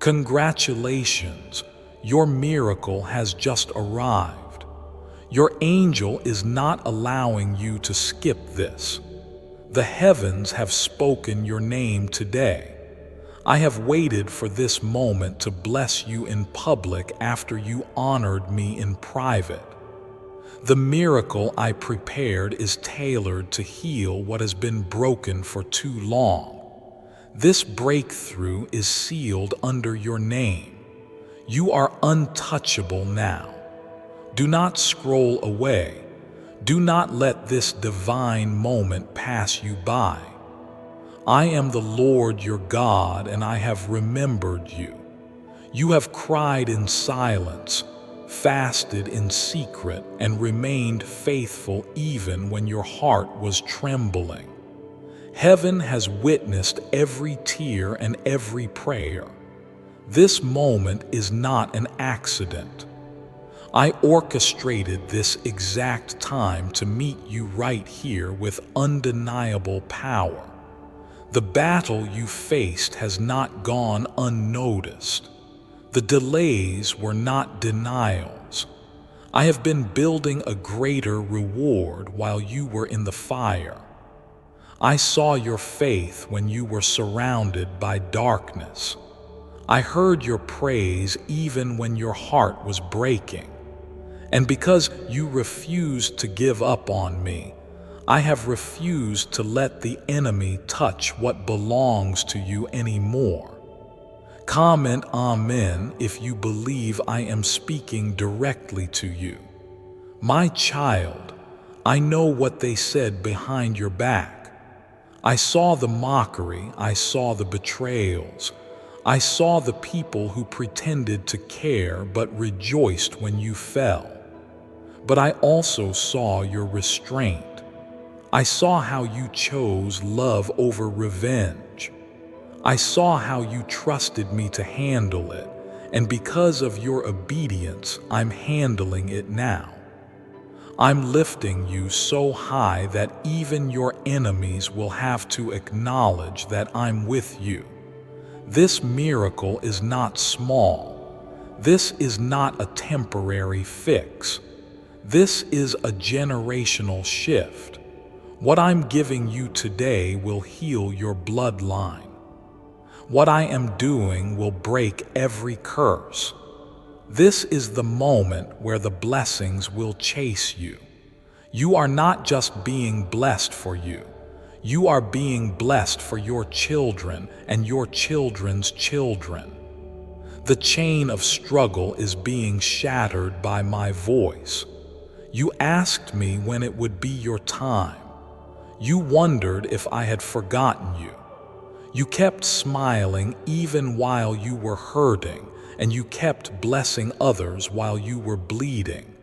Congratulations, your miracle has just arrived. Your angel is not allowing you to skip this. The heavens have spoken your name today. I have waited for this moment to bless you in public after you honored me in private. The miracle I prepared is tailored to heal what has been broken for too long. This breakthrough is sealed under your name. You are untouchable now. Do not scroll away. Do not let this divine moment pass you by. I am the Lord your God, and I have remembered you. You have cried in silence, fasted in secret, and remained faithful even when your heart was trembling. Heaven has witnessed every tear and every prayer. This moment is not an accident. I orchestrated this exact time to meet you right here with undeniable power. The battle you faced has not gone unnoticed. The delays were not denials. I have been building a greater reward while you were in the fire. I saw your faith when you were surrounded by darkness. I heard your praise even when your heart was breaking. And because you refused to give up on me, I have refused to let the enemy touch what belongs to you anymore. Comment Amen if you believe I am speaking directly to you. My child, I know what they said behind your back. I saw the mockery, I saw the betrayals. I saw the people who pretended to care but rejoiced when you fell. But I also saw your restraint. I saw how you chose love over revenge. I saw how you trusted me to handle it, and because of your obedience, I'm handling it now. I'm lifting you so high that even your enemies will have to acknowledge that I'm with you. This miracle is not small. This is not a temporary fix. This is a generational shift. What I'm giving you today will heal your bloodline. What I am doing will break every curse. This is the moment where the blessings will chase you. You are not just being blessed for you. You are being blessed for your children and your children's children. The chain of struggle is being shattered by my voice. You asked me when it would be your time. You wondered if I had forgotten you. You kept smiling even while you were hurting, and you kept blessing others while you were bleeding.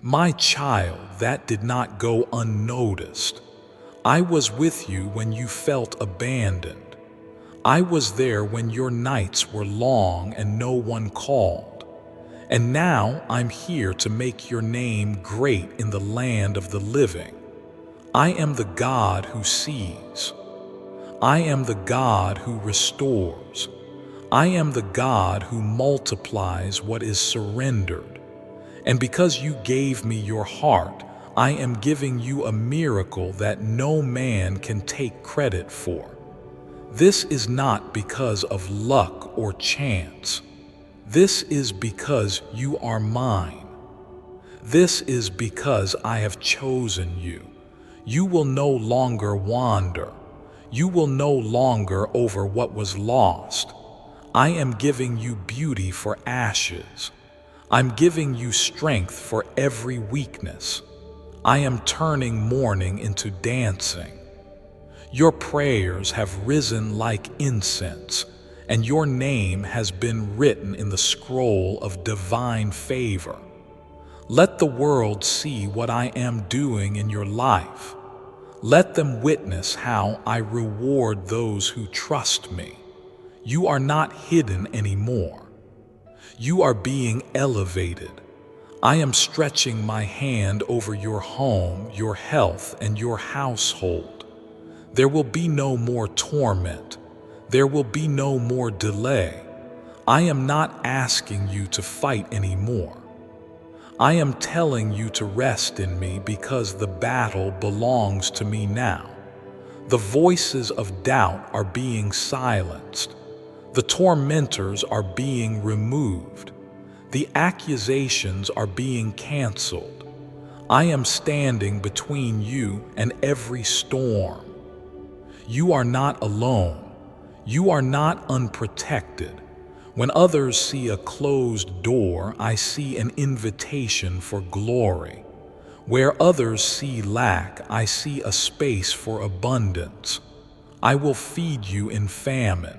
My child, that did not go unnoticed. I was with you when you felt abandoned. I was there when your nights were long and no one called. And now I'm here to make your name great in the land of the living. I am the God who sees. I am the God who restores. I am the God who multiplies what is surrendered. And because you gave me your heart, I am giving you a miracle that no man can take credit for. This is not because of luck or chance. This is because you are mine. This is because I have chosen you. You will no longer wander. You will no longer over what was lost. I am giving you beauty for ashes. I'm giving you strength for every weakness. I am turning mourning into dancing. Your prayers have risen like incense, and your name has been written in the scroll of divine favor. Let the world see what I am doing in your life. Let them witness how I reward those who trust me. You are not hidden anymore. You are being elevated. I am stretching my hand over your home, your health, and your household. There will be no more torment. There will be no more delay. I am not asking you to fight anymore. I am telling you to rest in me because the battle belongs to me now. The voices of doubt are being silenced. The tormentors are being removed. The accusations are being canceled. I am standing between you and every storm. You are not alone. You are not unprotected. When others see a closed door, I see an invitation for glory. Where others see lack, I see a space for abundance. I will feed you in famine.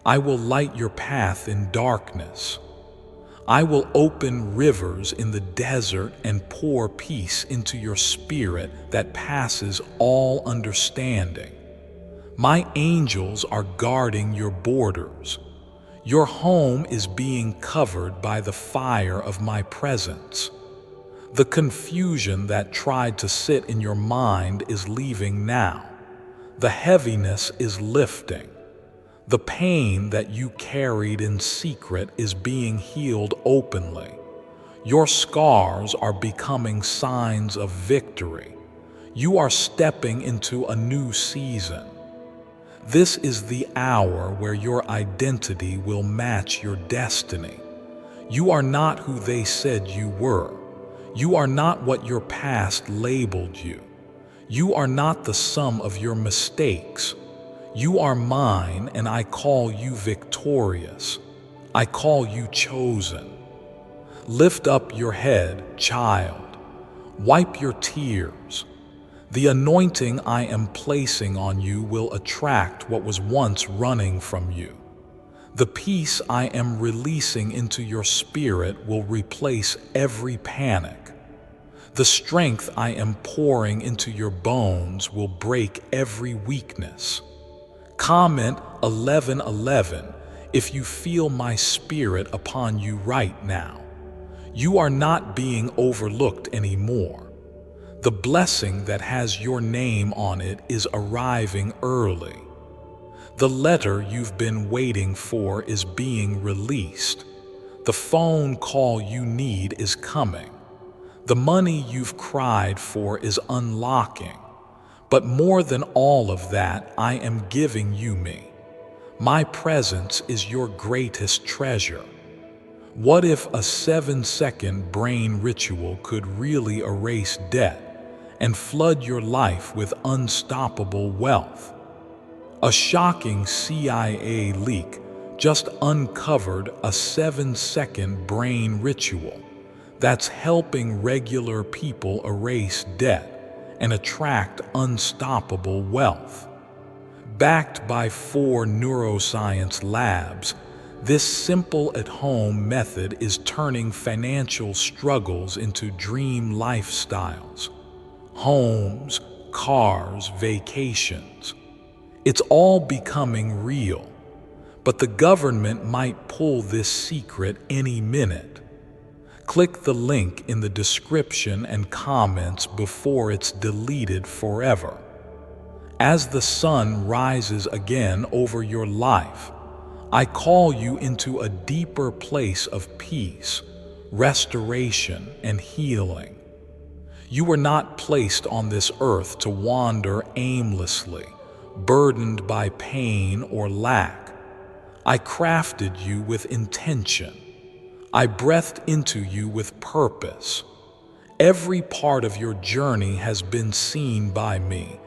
I will light your path in darkness. I will open rivers in the desert and pour peace into your spirit that passes all understanding. My angels are guarding your borders. Your home is being covered by the fire of my presence. The confusion that tried to sit in your mind is leaving now. The heaviness is lifting. The pain that you carried in secret is being healed openly. Your scars are becoming signs of victory. You are stepping into a new season. This is the hour where your identity will match your destiny. You are not who they said you were. You are not what your past labeled you. You are not the sum of your mistakes. You are mine, and I call you victorious. I call you chosen. Lift up your head, child. Wipe your tears. The anointing I am placing on you will attract what was once running from you. The peace I am releasing into your spirit will replace every panic. The strength I am pouring into your bones will break every weakness. Comment 1111 if you feel my spirit upon you right now. You are not being overlooked anymore. The blessing that has your name on it is arriving early. The letter you've been waiting for is being released. The phone call you need is coming. The money you've cried for is unlocking. But more than all of that, I am giving you me. My presence is your greatest treasure. What if a 7-second brain ritual could really erase debt and flood your life with unstoppable wealth? A shocking CIA leak just uncovered a 7-second brain ritual that's helping regular people erase debt and attract unstoppable wealth. Backed by 4 neuroscience labs, this simple at-home method is turning financial struggles into dream lifestyles. Homes, cars, vacations. It's all becoming real, but the government might pull this secret any minute. Click the link in the description and comments before it's deleted forever. As the sun rises again over your life, I call you into a deeper place of peace, restoration, and healing. You were not placed on this earth to wander aimlessly, burdened by pain or lack. I crafted you with intention. I breathed into you with purpose. Every part of your journey has been seen by me,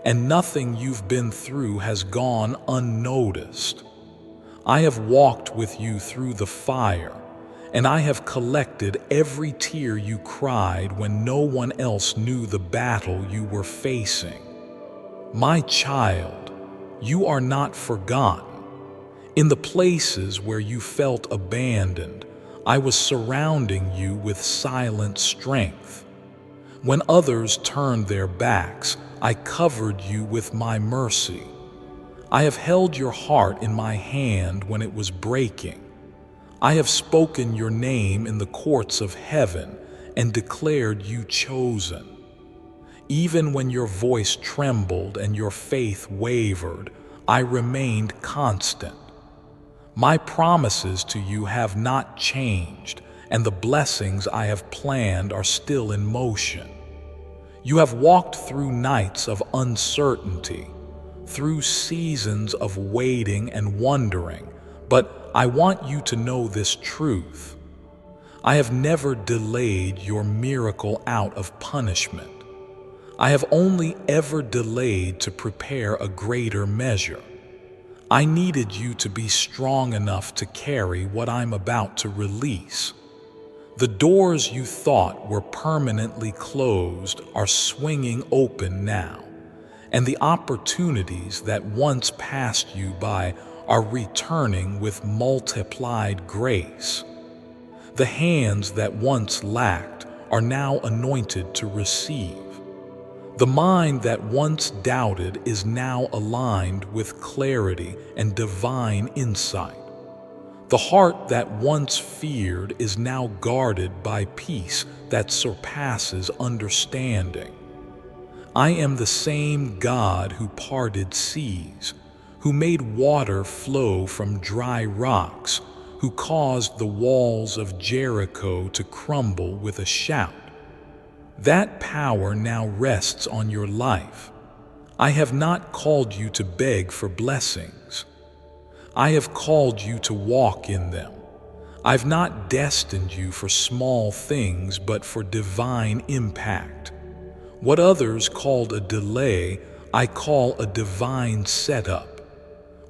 and nothing you've been through has gone unnoticed. I have walked with you through the fire, and I have collected every tear you cried when no one else knew the battle you were facing. My child, you are not forgotten. In the places where you felt abandoned, I was surrounding you with silent strength. When others turned their backs, I covered you with my mercy. I have held your heart in my hand when it was breaking. I have spoken your name in the courts of heaven and declared you chosen. Even when your voice trembled and your faith wavered, I remained constant. My promises to you have not changed, and the blessings I have planned are still in motion. You have walked through nights of uncertainty, through seasons of waiting and wondering, but I want you to know this truth. I have never delayed your miracle out of punishment. I have only ever delayed to prepare a greater measure. I needed you to be strong enough to carry what I'm about to release. The doors you thought were permanently closed are swinging open now, and the opportunities that once passed you by are returning with multiplied grace. The hands that once lacked are now anointed to receive. The mind that once doubted is now aligned with clarity and divine insight. The heart that once feared is now guarded by peace that surpasses understanding. I am the same God who parted seas, who made water flow from dry rocks, who caused the walls of Jericho to crumble with a shout. That power now rests on your life. I have not called you to beg for blessings. I have called you to walk in them. I've not destined you for small things, but for divine impact. What others called a delay, I call a divine setup.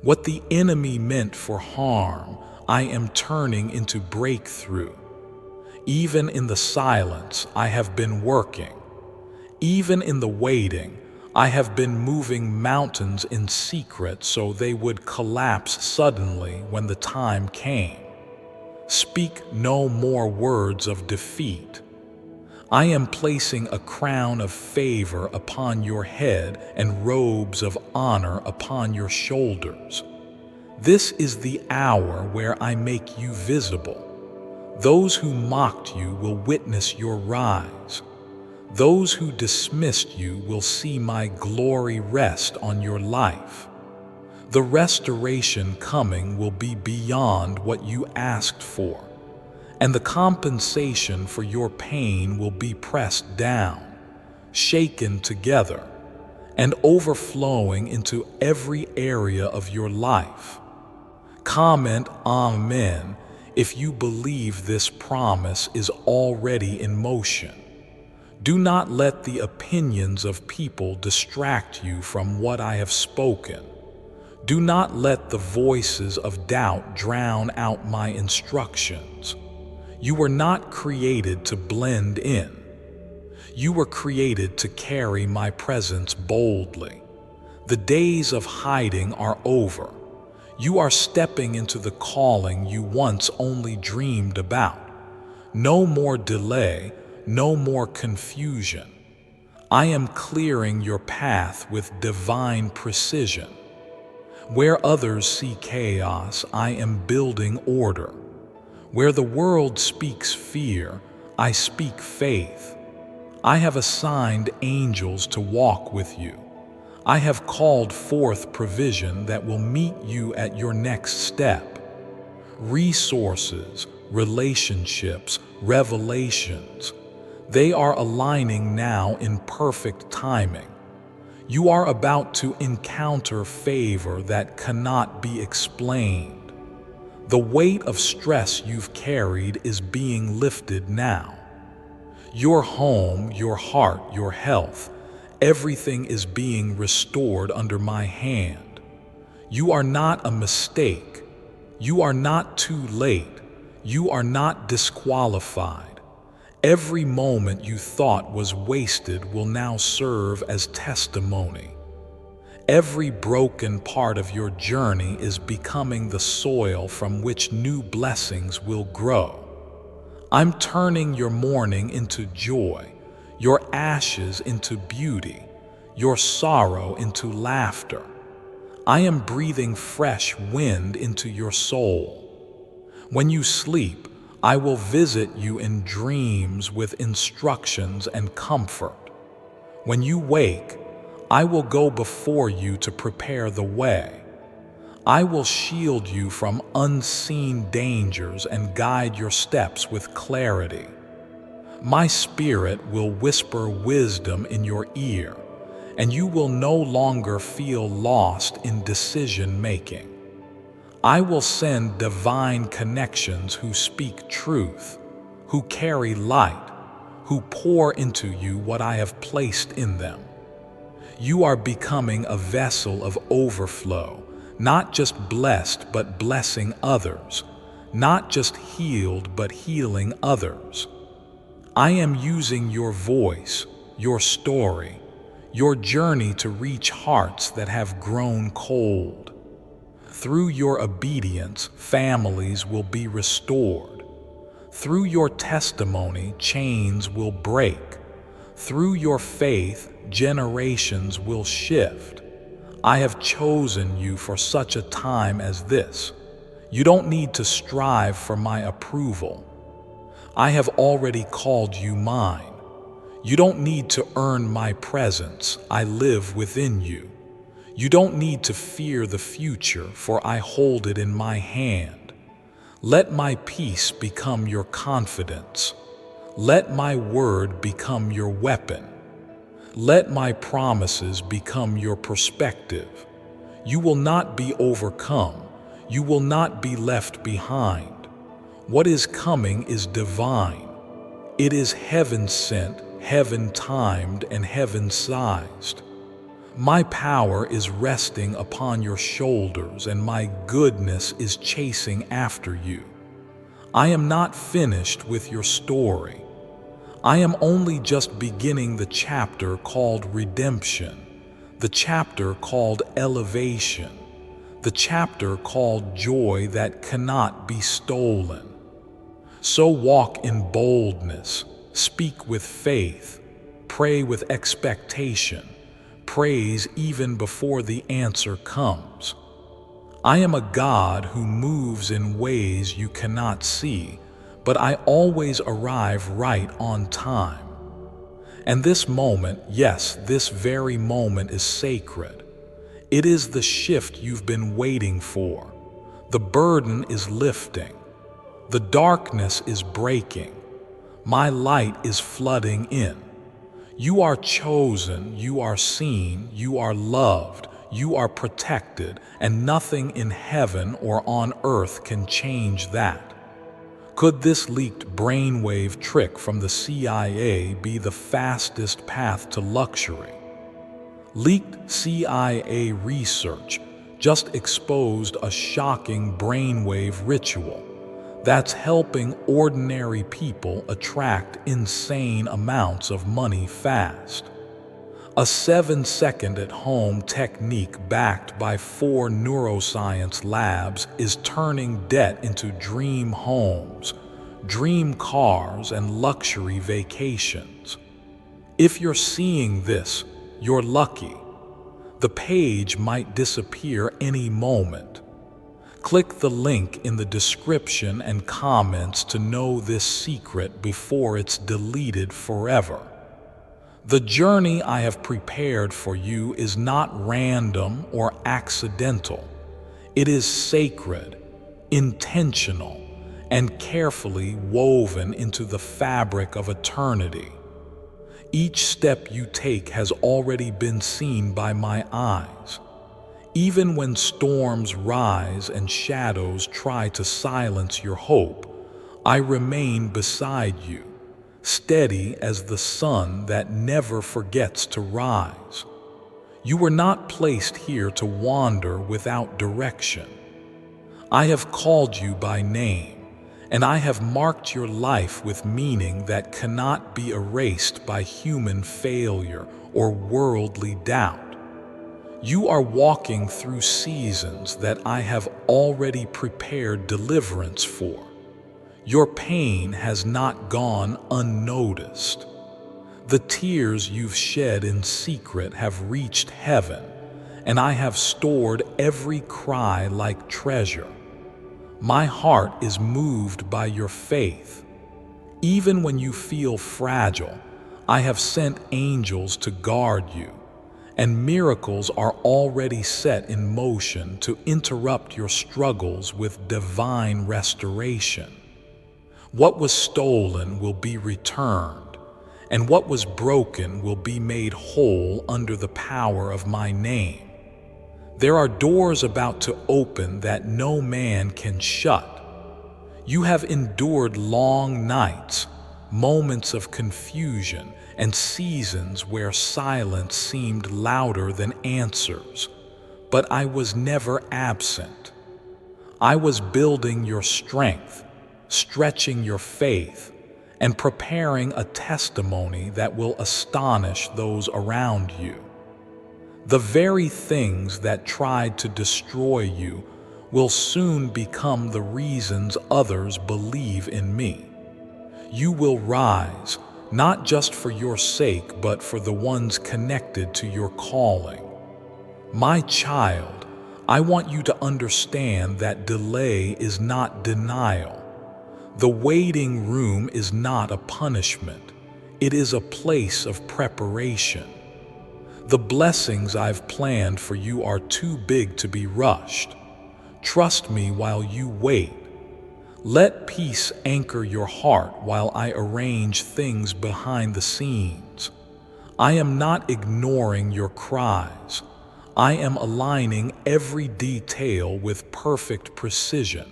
What the enemy meant for harm, I am turning into breakthrough. Even in the silence, I have been working. Even in the waiting, I have been moving mountains in secret so they would collapse suddenly when the time came. Speak no more words of defeat. I am placing a crown of favor upon your head and robes of honor upon your shoulders. This is the hour where I make you visible. Those who mocked you will witness your rise. Those who dismissed you will see my glory rest on your life. The restoration coming will be beyond what you asked for, and the compensation for your pain will be pressed down, shaken together, and overflowing into every area of your life. Comment Amen if you believe this promise is already in motion. Do not let the opinions of people distract you from what I have spoken. Do not let the voices of doubt drown out my instructions. You were not created to blend in. You were created to carry my presence boldly. The days of hiding are over. You are stepping into the calling you once only dreamed about. No more delay, no more confusion. I am clearing your path with divine precision. Where others see chaos, I am building order. Where the world speaks fear, I speak faith. I have assigned angels to walk with you. I have called forth provision that will meet you at your next step. Resources, relationships, revelations, they are aligning now in perfect timing. You are about to encounter favor that cannot be explained. The weight of stress you've carried is being lifted now. Your home, your heart, your health, everything is being restored under my hand. You are not a mistake. You are not too late. You are not disqualified. Every moment you thought was wasted will now serve as testimony. Every broken part of your journey is becoming the soil from which new blessings will grow. I'm turning your mourning into joy, your ashes into beauty, your sorrow into laughter. I am breathing fresh wind into your soul. When you sleep, I will visit you in dreams with instructions and comfort. When you wake, I will go before you to prepare the way. I will shield you from unseen dangers and guide your steps with clarity. My spirit will whisper wisdom in your ear, and you will no longer feel lost in decision-making. I will send divine connections who speak truth, who carry light, who pour into you what I have placed in them. You are becoming a vessel of overflow, not just blessed but blessing others, not just healed but healing others. I am using your voice, your story, your journey to reach hearts that have grown cold. Through your obedience, families will be restored. Through your testimony, chains will break. Through your faith, generations will shift. I have chosen you for such a time as this. You don't need to strive for my approval. I have already called you mine. You don't need to earn my presence. I live within you. You don't need to fear the future, for I hold it in my hand. Let my peace become your confidence. Let my word become your weapon. Let my promises become your perspective. You will not be overcome. You will not be left behind. What is coming is divine. It is heaven-sent, heaven-timed, and heaven-sized. My power is resting upon your shoulders, and my goodness is chasing after you. I am not finished with your story. I am only just beginning the chapter called redemption, the chapter called elevation, the chapter called joy that cannot be stolen. So walk in boldness, speak with faith, pray with expectation, praise even before the answer comes. I am a God who moves in ways you cannot see, but I always arrive right on time. And this moment, yes, this very moment is sacred. It is the shift you've been waiting for. The burden is lifting. The darkness is breaking. My light is flooding in. You are chosen, you are seen, you are loved, you are protected, and nothing in heaven or on earth can change that. Could this leaked brainwave trick from the CIA be the fastest path to luxury? Leaked CIA research just exposed a shocking brainwave ritual that's helping ordinary people attract insane amounts of money fast. A 7-second at-home technique backed by 4 neuroscience labs is turning debt into dream homes, dream cars, and luxury vacations. If you're seeing this, you're lucky. The page might disappear any moment. Click the link in the description and comments to know this secret before it's deleted forever. The journey I have prepared for you is not random or accidental. It is sacred, intentional, and carefully woven into the fabric of eternity. Each step you take has already been seen by my eyes. Even when storms rise and shadows try to silence your hope, I remain beside you, steady as the sun that never forgets to rise. You were not placed here to wander without direction. I have called you by name, and I have marked your life with meaning that cannot be erased by human failure or worldly doubt. You are walking through seasons that I have already prepared deliverance for. Your pain has not gone unnoticed. The tears you've shed in secret have reached heaven, and I have stored every cry like treasure. My heart is moved by your faith. Even when you feel fragile, I have sent angels to guard you. and miracles are already set in motion to interrupt your struggles with divine restoration. What was stolen will be returned, and what was broken will be made whole under the power of my name. There are doors about to open that no man can shut. You have endured long nights, moments of confusion, and seasons where silence seemed louder than answers. But I was never absent. I was building your strength, stretching your faith, and preparing a testimony that will astonish those around you. The very things that tried to destroy you will soon become the reasons others believe in me. You will rise, not just for your sake, but for the ones connected to your calling. My child, I want you to understand that delay is not denial. The waiting room is not a punishment. It is a place of preparation. The blessings I've planned for you are too big to be rushed. Trust me while you wait. Let peace anchor your heart while I arrange things behind the scenes. I am not ignoring your cries. I am aligning every detail with perfect precision.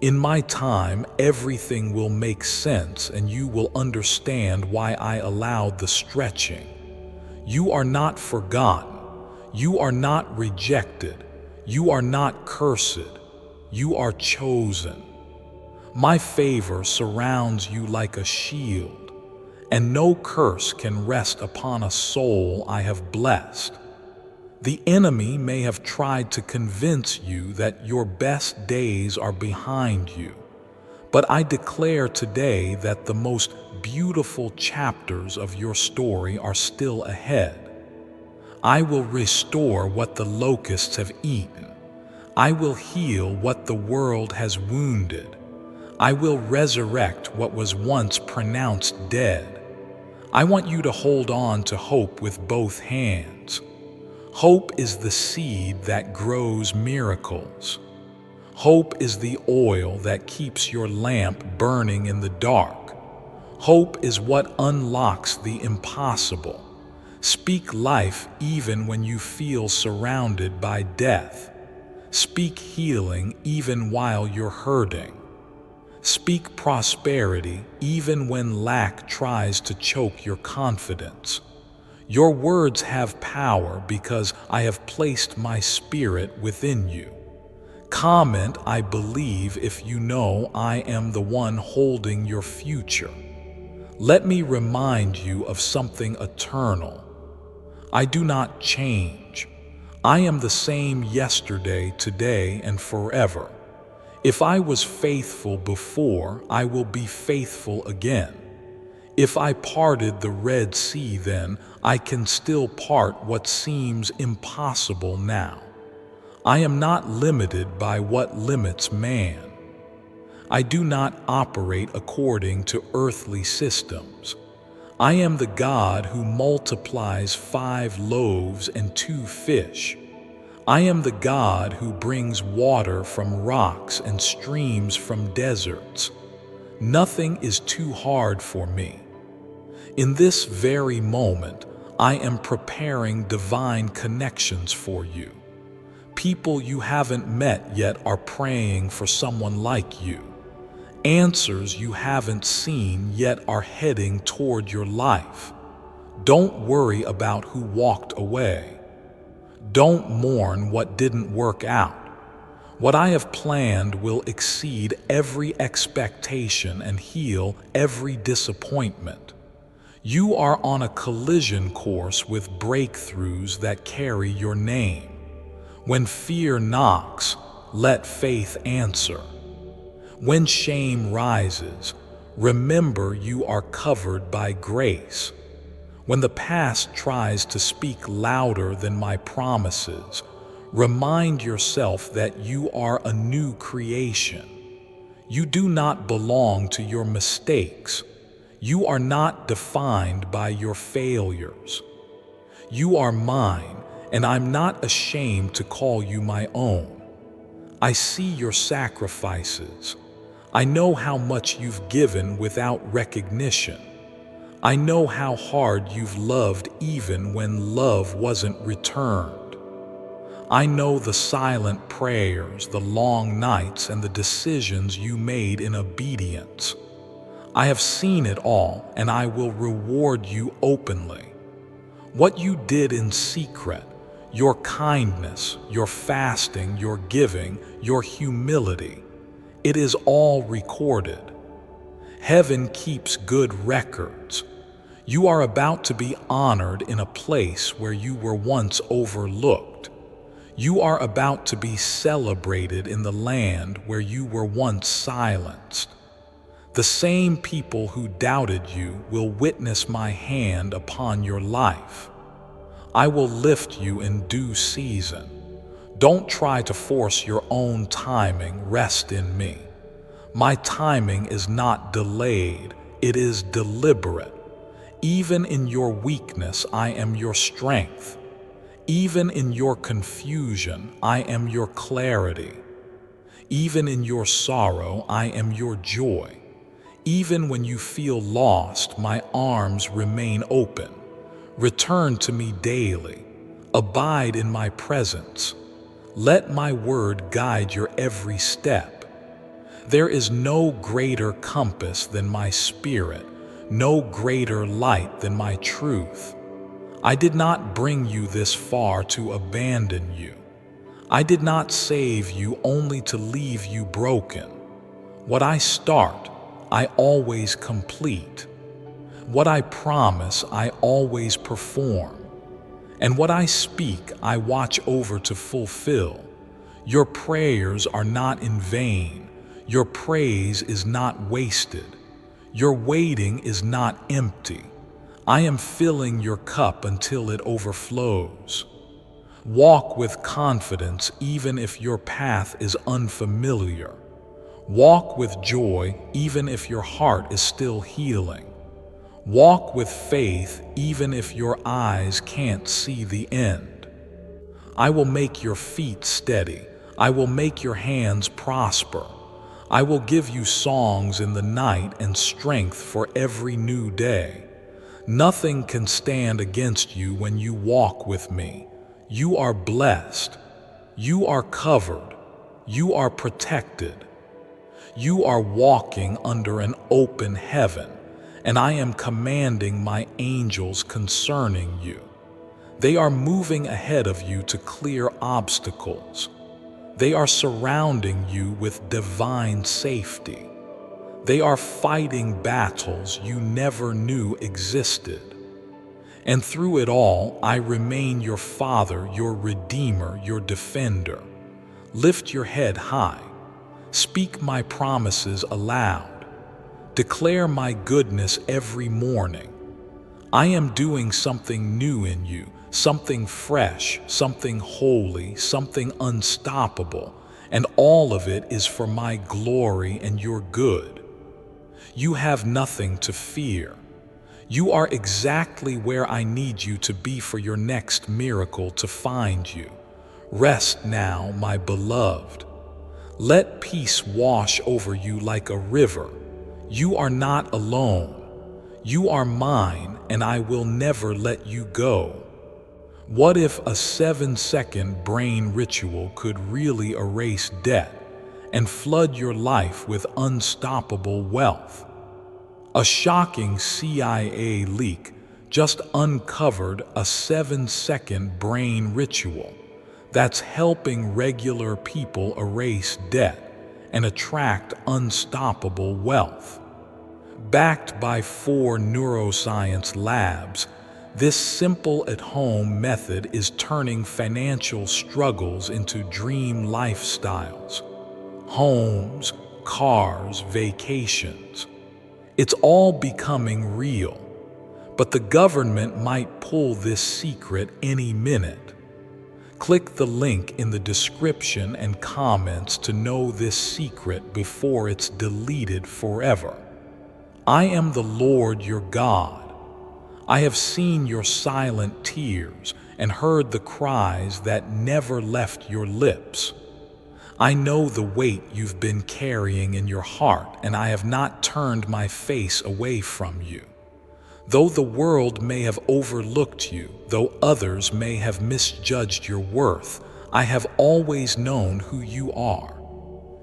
In my time, everything will make sense and you will understand why I allowed the stretching. You are not forgotten. You are not rejected. You are not cursed. You are chosen. My favor surrounds you like a shield, and no curse can rest upon a soul I have blessed. The enemy may have tried to convince you that your best days are behind you, but I declare today that the most beautiful chapters of your story are still ahead. I will restore what the locusts have eaten. I will heal what the world has wounded. I will resurrect what was once pronounced dead. I want you to hold on to hope with both hands. Hope is the seed that grows miracles. Hope is the oil that keeps your lamp burning in the dark. Hope is what unlocks the impossible. Speak life even when you feel surrounded by death. Speak healing even while you're hurting. Speak prosperity even when lack tries to choke your confidence. Your words have power because I have placed my spirit within you. Comment, "I believe," if you know I am the one holding your future. Let me remind you of something eternal. I do not change. I am the same yesterday, today, and forever. If I was faithful before, I will be faithful again. If I parted the Red Sea then, I can still part what seems impossible now. I am not limited by what limits man. I do not operate according to earthly systems. I am the God who multiplies 5 loaves and 2 fish. I am the God who brings water from rocks and streams from deserts. Nothing is too hard for me. In this very moment, I am preparing divine connections for you. People you haven't met yet are praying for someone like you. Answers you haven't seen yet are heading toward your life. Don't worry about who walked away. Don't mourn what didn't work out. What I have planned will exceed every expectation and heal every disappointment. You are on a collision course with breakthroughs that carry your name. When fear knocks, let faith answer. When shame rises, remember you are covered by grace. When the past tries to speak louder than my promises, remind yourself that you are a new creation. You do not belong to your mistakes. You are not defined by your failures. You are mine, and I'm not ashamed to call you my own. I see your sacrifices. I know how much you've given without recognition. I know how hard you've loved even when love wasn't returned. I know the silent prayers, the long nights, and the decisions you made in obedience. I have seen it all, and I will reward you openly. What you did in secret, your kindness, your fasting, your giving, your humility, it is all recorded. Heaven keeps good records. You are about to be honored in a place where you were once overlooked. You are about to be celebrated in the land where you were once silenced. The same people who doubted you will witness my hand upon your life. I will lift you in due season. Don't try to force your own timing. Rest in me. My timing is not delayed, it is deliberate. Even in your weakness, I am your strength. Even in your confusion, I am your clarity. Even in your sorrow, I am your joy. Even when you feel lost, my arms remain open. Return to me daily. Abide in my presence. Let my word guide your every step. There is no greater compass than my spirit, no greater light than my truth. I did not bring you this far to abandon you. I did not save you only to leave you broken. What I start, I always complete. What I promise, I always perform. And what I speak, I watch over to fulfill. Your prayers are not in vain. Your praise is not wasted. Your waiting is not empty. I am filling your cup until it overflows. Walk with confidence even if your path is unfamiliar. Walk with joy even if your heart is still healing. Walk with faith even if your eyes can't see the end. I will make your feet steady. I will make your hands prosper. I will give you songs in the night and strength for every new day. Nothing can stand against you when you walk with me. You are blessed. You are covered. You are protected. You are walking under an open heaven, and I am commanding my angels concerning you. They are moving ahead of you to clear obstacles. They are surrounding you with divine safety. They are fighting battles you never knew existed. And through it all, I remain your Father, your Redeemer, your Defender. Lift your head high. Speak my promises aloud. Declare my goodness every morning. I am doing something new in you, something fresh, something holy, something unstoppable, and all of it is for my glory and your good. You have nothing to fear. You are exactly where I need you to be for your next miracle to find you. Rest now, my beloved. Let peace wash over you like a river. You are not alone. You are mine, and I will never let you go. What if a 7-second brain ritual could really erase debt and flood your life with unstoppable wealth? A shocking CIA leak just uncovered a 7-second brain ritual that's helping regular people erase debt and attract unstoppable wealth. Backed by 4 neuroscience labs, this simple at-home method is turning financial struggles into dream lifestyles. Homes, cars, vacations. It's all becoming real, but the government might pull this secret any minute. Click the link in the description and comments to know this secret before it's deleted forever. I am the Lord your God. I have seen your silent tears and heard the cries that never left your lips. I know the weight you've been carrying in your heart, and I have not turned my face away from you. Though the world may have overlooked you, though others may have misjudged your worth, I have always known who you are.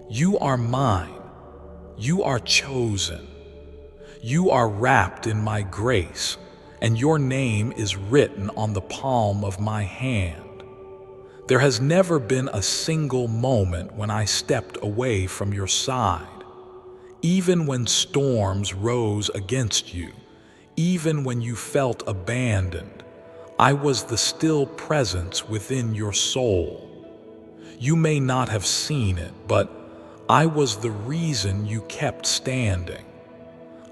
You are mine. You are chosen. You are wrapped in my grace, and your name is written on the palm of my hand. There has never been a single moment when I stepped away from your side. Even when storms rose against you, even when you felt abandoned, I was the still presence within your soul. You may not have seen it, but I was the reason you kept standing.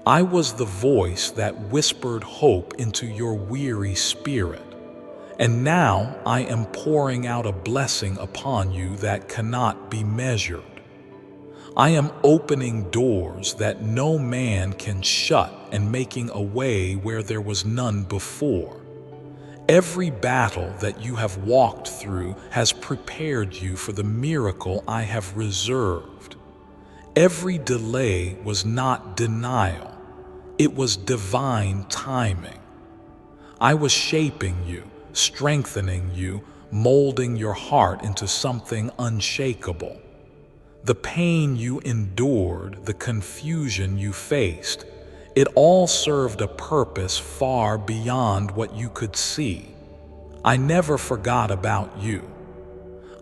I was the voice that whispered hope into your weary spirit. And now I am pouring out a blessing upon you that cannot be measured. I am opening doors that no man can shut and making a way where there was none before. Every battle that you have walked through has prepared you for the miracle I have reserved. Every delay was not denial. It was divine timing. I was shaping you, strengthening you, molding your heart into something unshakable. The pain you endured, the confusion you faced, it all served a purpose far beyond what you could see. I never forgot about you.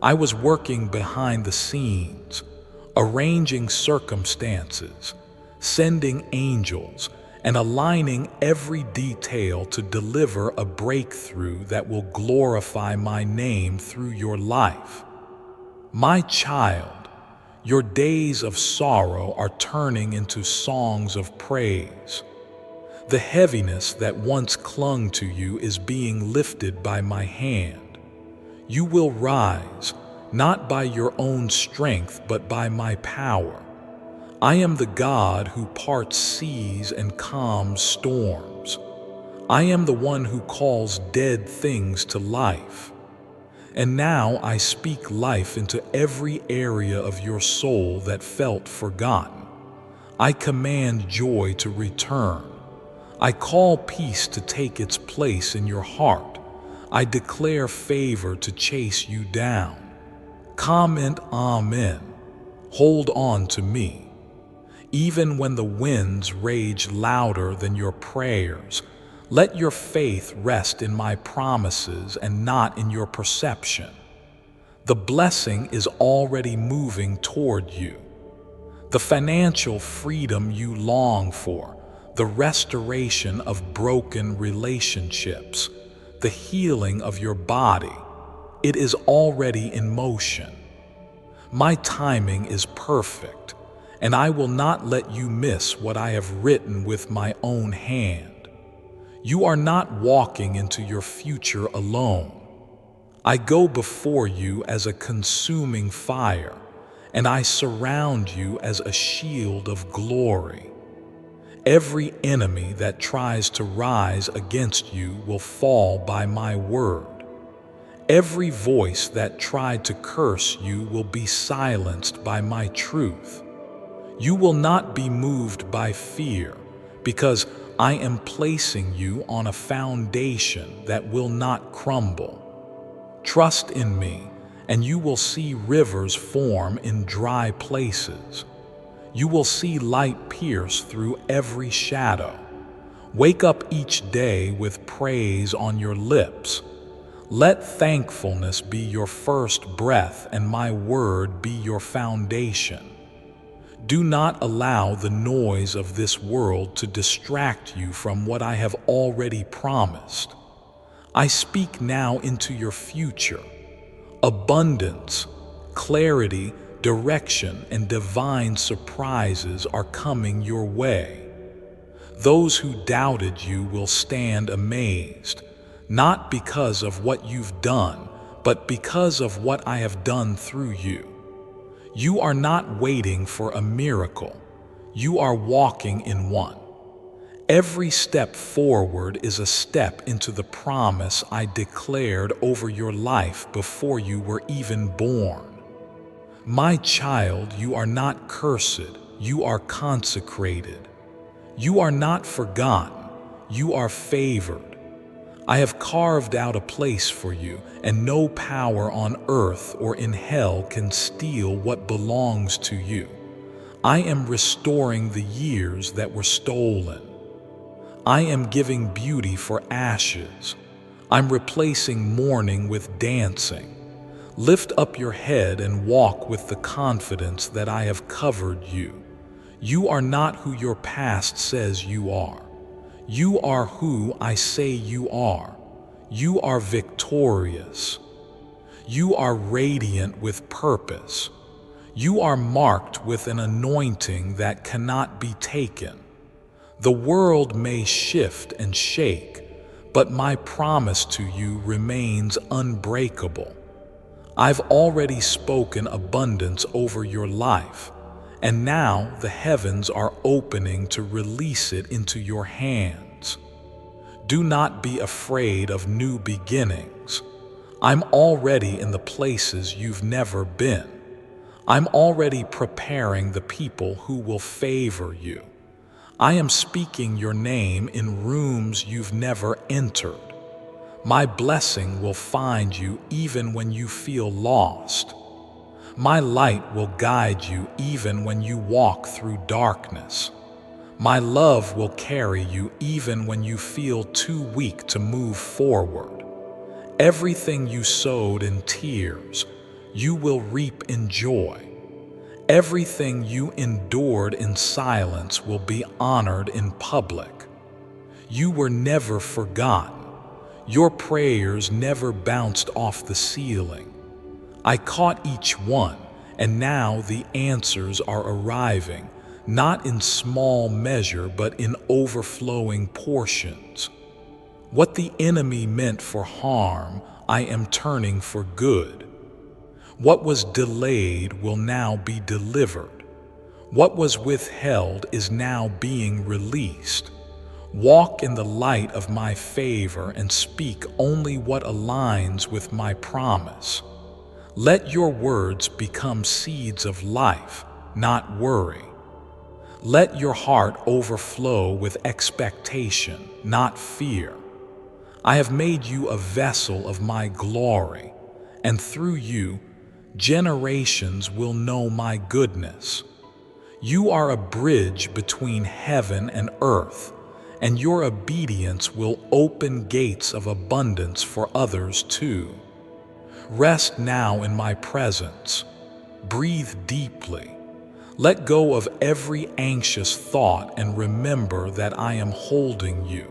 I was working behind the scenes, arranging circumstances, sending angels, and aligning every detail to deliver a breakthrough that will glorify my name through your life. My child, your days of sorrow are turning into songs of praise. The heaviness that once clung to you is being lifted by my hand. You will rise, not by your own strength, but by my power. I am the God who parts seas and calms storms. I am the one who calls dead things to life. And now I speak life into every area of your soul that felt forgotten. I command joy to return. I call peace to take its place in your heart. I declare favor to chase you down. Comment Amen. Hold on to me. Even when the winds rage louder than your prayers, let your faith rest in my promises and not in your perception. The blessing is already moving toward you. The financial freedom you long for, the restoration of broken relationships, the healing of your body, it is already in motion. My timing is perfect, and I will not let you miss what I have written with my own hand. You are not walking into your future alone. I go before you as a consuming fire, and I surround you as a shield of glory. Every enemy that tries to rise against you will fall by my word. Every voice that tried to curse you will be silenced by my truth. You will not be moved by fear, because I am placing you on a foundation that will not crumble. Trust in me, and you will see rivers form in dry places. You will see light pierce through every shadow. Wake up each day with praise on your lips. Let thankfulness be your first breath and my word be your foundation. Do not allow the noise of this world to distract you from what I have already promised. I speak now into your future. Abundance, clarity, direction, and divine surprises are coming your way. Those who doubted you will stand amazed, not because of what you've done, but because of what I have done through you. You are not waiting for a miracle. You are walking in one. Every step forward is a step into the promise I declared over your life before you were even born. My child, you are not cursed, you are consecrated. You are not forgotten, you are favored. I have carved out a place for you, and no power on earth or in hell can steal what belongs to you. I am restoring the years that were stolen. I am giving beauty for ashes. I'm replacing mourning with dancing. Lift up your head and walk with the confidence that I have covered you. You are not who your past says you are. You are who I say you are. You are victorious. You are radiant with purpose. You are marked with an anointing that cannot be taken. The world may shift and shake, but my promise to you remains unbreakable. I've already spoken abundance over your life, and now the heavens are opening to release it into your hands. Do not be afraid of new beginnings. I'm already in the places you've never been. I'm already preparing the people who will favor you. I am speaking your name in rooms you've never entered. My blessing will find you even when you feel lost. My light will guide you even when you walk through darkness. My love will carry you even when you feel too weak to move forward. Everything you sowed in tears, you will reap in joy. Everything you endured in silence will be honored in public. You were never forgotten. Your prayers never bounced off the ceiling. I caught each one, and now the answers are arriving, not in small measure but in overflowing portions. What the enemy meant for harm, I am turning for good. What was delayed will now be delivered. What was withheld is now being released. Walk in the light of my favor and speak only what aligns with my promise. Let your words become seeds of life, not worry. Let your heart overflow with expectation, not fear. I have made you a vessel of my glory, and through you, generations will know my goodness. You are a bridge between heaven and earth, and your obedience will open gates of abundance for others too. Rest now in my presence. Breathe deeply. Let go of every anxious thought and remember that I am holding you.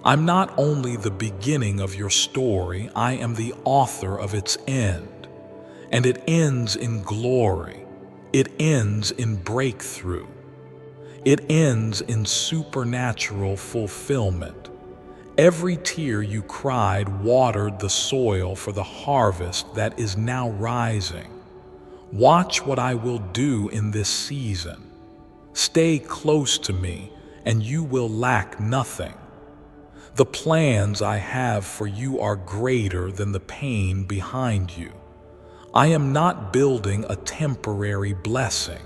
I'm not only the beginning of your story, I am the author of its end. And it ends in glory. It ends in breakthrough. It ends in supernatural fulfillment. Every tear you cried watered the soil for the harvest that is now rising. Watch what I will do in this season. Stay close to me, and you will lack nothing. The plans I have for you are greater than the pain behind you. I am not building a temporary blessing.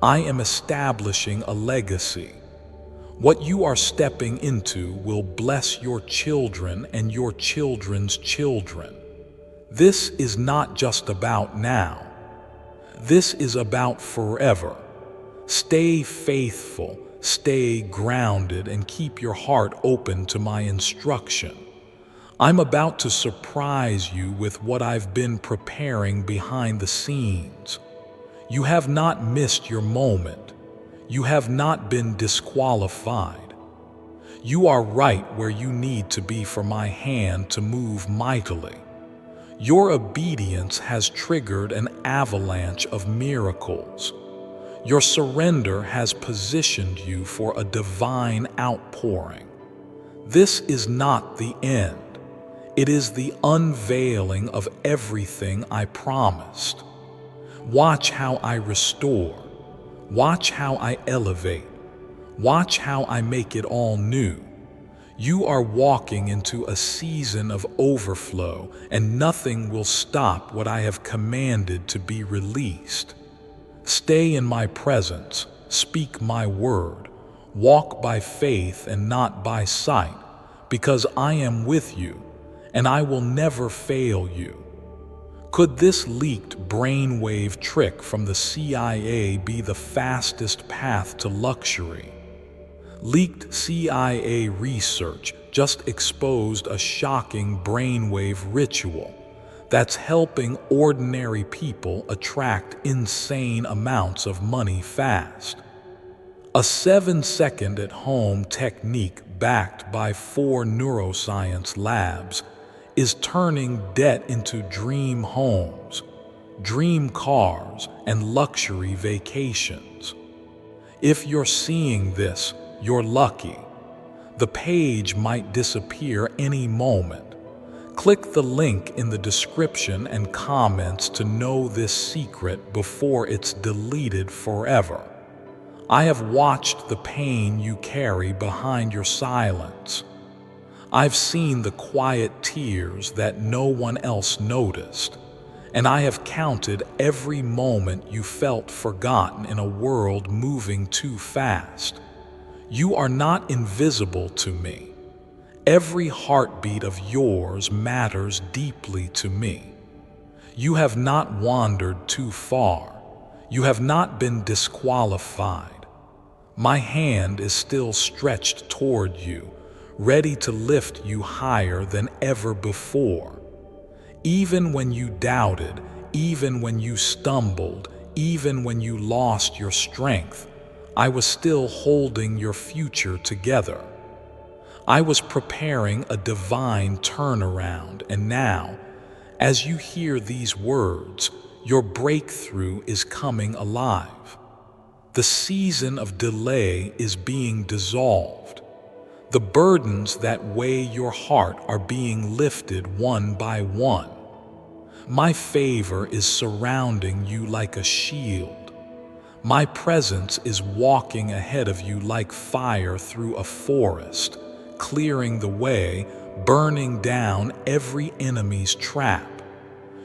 I am establishing a legacy. What you are stepping into will bless your children and your children's children. This is not just about now. This is about forever. Stay faithful, stay grounded, and keep your heart open to my instruction. I'm about to surprise you with what I've been preparing behind the scenes. You have not missed your moment. You have not been disqualified. You are right where you need to be for my hand to move mightily. Your obedience has triggered an avalanche of miracles. Your surrender has positioned you for a divine outpouring. This is not the end. It is the unveiling of everything I promised. Watch how I restore. Watch how I elevate. Watch how I make it all new. You are walking into a season of overflow, and nothing will stop what I have commanded to be released. Stay in my presence, speak my word, walk by faith and not by sight, because I am with you, and I will never fail you. Could this leaked brainwave trick from the CIA be the fastest path to luxury? Leaked CIA research just exposed a shocking brainwave ritual that's helping ordinary people attract insane amounts of money fast. A 7-second at-home technique backed by 4 neuroscience labs is turning debt into dream homes, dream cars, and luxury vacations. If you're seeing this, you're lucky. The page might disappear any moment. Click the link in the description and comments to know this secret before it's deleted forever. I have watched the pain you carry behind your silence. I've seen the quiet tears that no one else noticed, and I have counted every moment you felt forgotten in a world moving too fast. You are not invisible to me. Every heartbeat of yours matters deeply to me. You have not wandered too far. You have not been disqualified. My hand is still stretched toward you, ready to lift you higher than ever before. Even when you doubted, even when you stumbled, even when you lost your strength, I was still holding your future together. I was preparing a divine turnaround, and now, as you hear these words, your breakthrough is coming alive. The season of delay is being dissolved. The burdens that weigh your heart are being lifted one by one. My favor is surrounding you like a shield. My presence is walking ahead of you like fire through a forest, clearing the way, burning down every enemy's trap.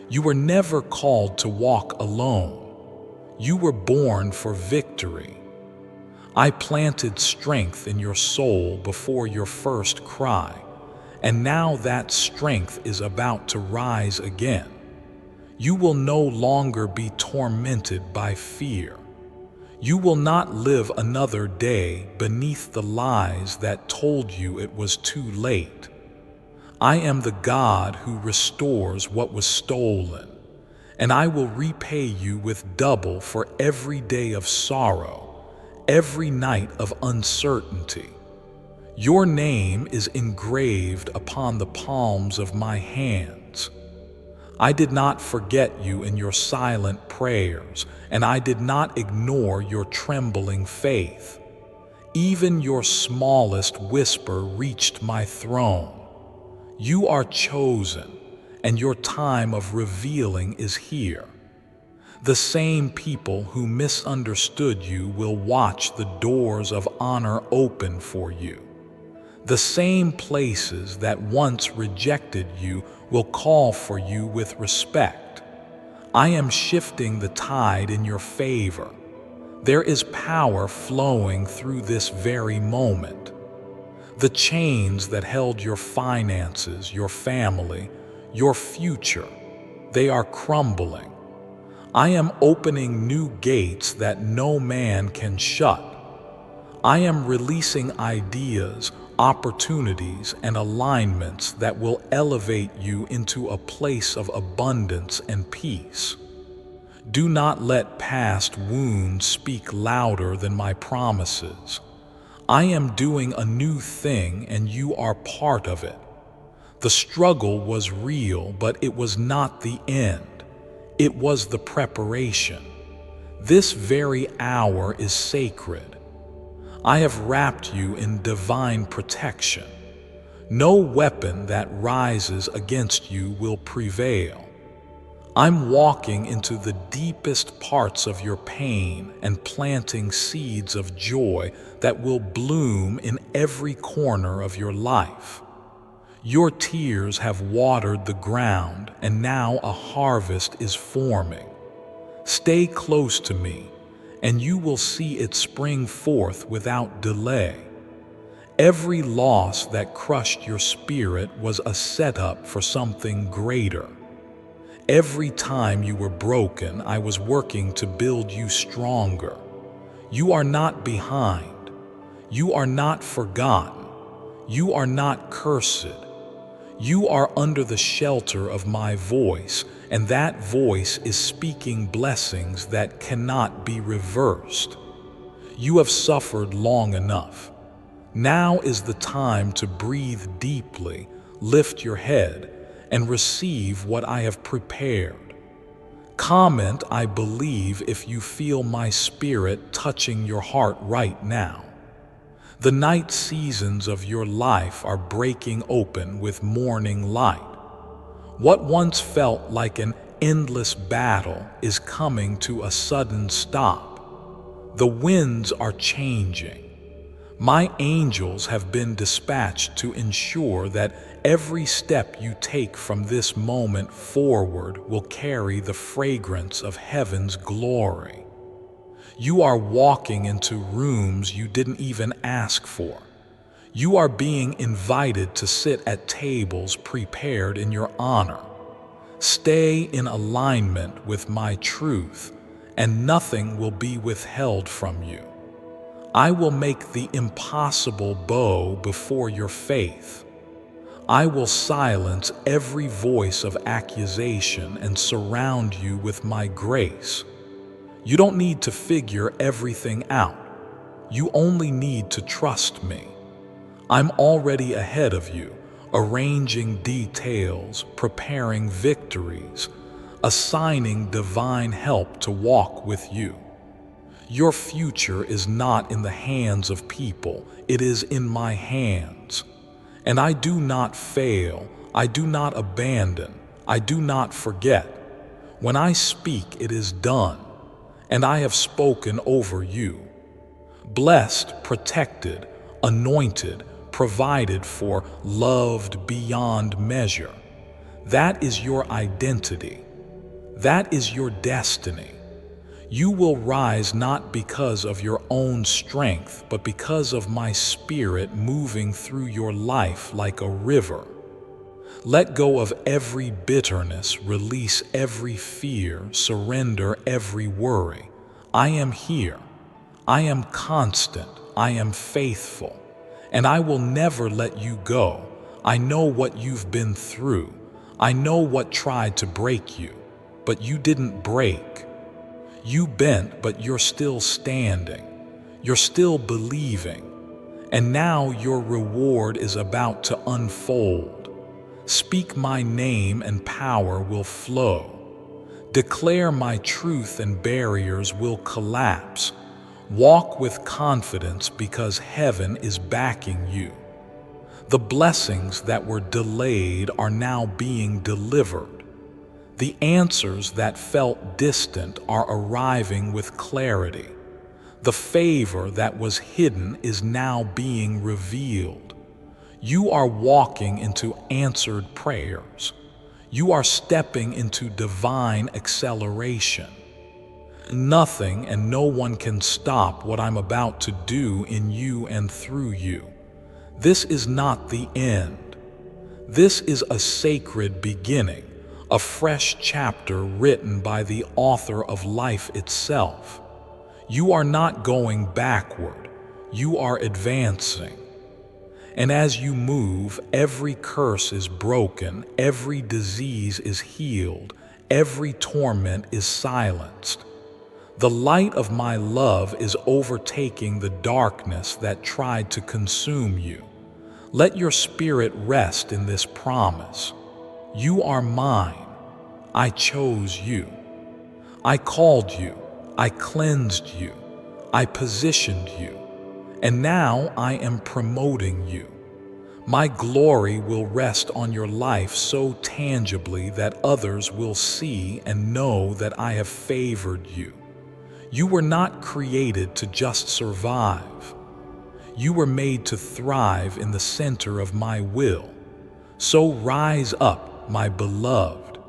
You were never called to walk alone. You were born for victory. I planted strength in your soul before your first cry, and now that strength is about to rise again. You will no longer be tormented by fear. You will not live another day beneath the lies that told you it was too late. I am the God who restores what was stolen, and I will repay you with double for every day of sorrow, every night of uncertainty. Your name is engraved upon the palms of my hands. I did not forget you in your silent prayers, and I did not ignore your trembling faith. Even your smallest whisper reached my throne. You are chosen, and your time of revealing is here. The same people who misunderstood you will watch the doors of honor open for you. The same places that once rejected you will call for you with respect. I am shifting the tide in your favor. There is power flowing through this very moment. The chains that held your finances, your family, your future, they are crumbling. I am opening new gates that no man can shut. I am releasing ideas, opportunities, and alignments that will elevate you into a place of abundance and peace. Do not let past wounds speak louder than my promises. I am doing a new thing, and you are part of it. The struggle was real, but it was not the end. It was the preparation. This very hour is sacred. I have wrapped you in divine protection. No weapon that rises against you will prevail. I'm walking into the deepest parts of your pain and planting seeds of joy that will bloom in every corner of your life. Your tears have watered the ground, and now a harvest is forming. Stay close to me, and you will see it spring forth without delay. Every loss that crushed your spirit was a setup for something greater. Every time you were broken, I was working to build you stronger. You are not behind. You are not forgotten. You are not cursed. You are under the shelter of my voice, and that voice is speaking blessings that cannot be reversed. You have suffered long enough. Now is the time to breathe deeply, lift your head, and receive what I have prepared. Comment "I believe" if you feel my spirit touching your heart right now. The night seasons of your life are breaking open with morning light. What once felt like an endless battle is coming to a sudden stop. The winds are changing. My angels have been dispatched to ensure that every step you take from this moment forward will carry the fragrance of heaven's glory. You are walking into rooms you didn't even ask for. You are being invited to sit at tables prepared in your honor. Stay in alignment with my truth, and nothing will be withheld from you. I will make the impossible bow before your faith. I will silence every voice of accusation and surround you with my grace. You don't need to figure everything out. You only need to trust me. I'm already ahead of you, arranging details, preparing victories, assigning divine help to walk with you. Your future is not in the hands of people, it is in my hands. And I do not fail, I do not abandon, I do not forget. When I speak, it is done, and I have spoken over you. Blessed, protected, anointed, provided for, loved beyond measure. That is your identity. That is your destiny. You will rise not because of your own strength, but because of my spirit moving through your life like a river. Let go of every bitterness, release every fear, surrender every worry. I am here. I am constant. I am faithful. And I will never let you go. I know what you've been through. I know what tried to break you, but you didn't break. You bent, but you're still standing. You're still believing. And now your reward is about to unfold. Speak my name and power will flow. Declare my truth and barriers will collapse. Walk with confidence because heaven is backing you. The blessings that were delayed are now being delivered. The answers that felt distant are arriving with clarity. The favor that was hidden is now being revealed. You are walking into answered prayers. You are stepping into divine acceleration. Nothing and no one can stop what I'm about to do in you and through you. This is not the end. This is a sacred beginning. A fresh chapter written by the author of life itself. You are not going backward, you are advancing. And as you move, every curse is broken, every disease is healed, every torment is silenced. The light of my love is overtaking the darkness that tried to consume you. Let your spirit rest in this promise. You are mine. I chose you. I called you. I cleansed you. I positioned you. And now I am promoting you. My glory will rest on your life so tangibly that others will see and know that I have favored you. You were not created to just survive. You were made to thrive in the center of my will. So rise up, my beloved.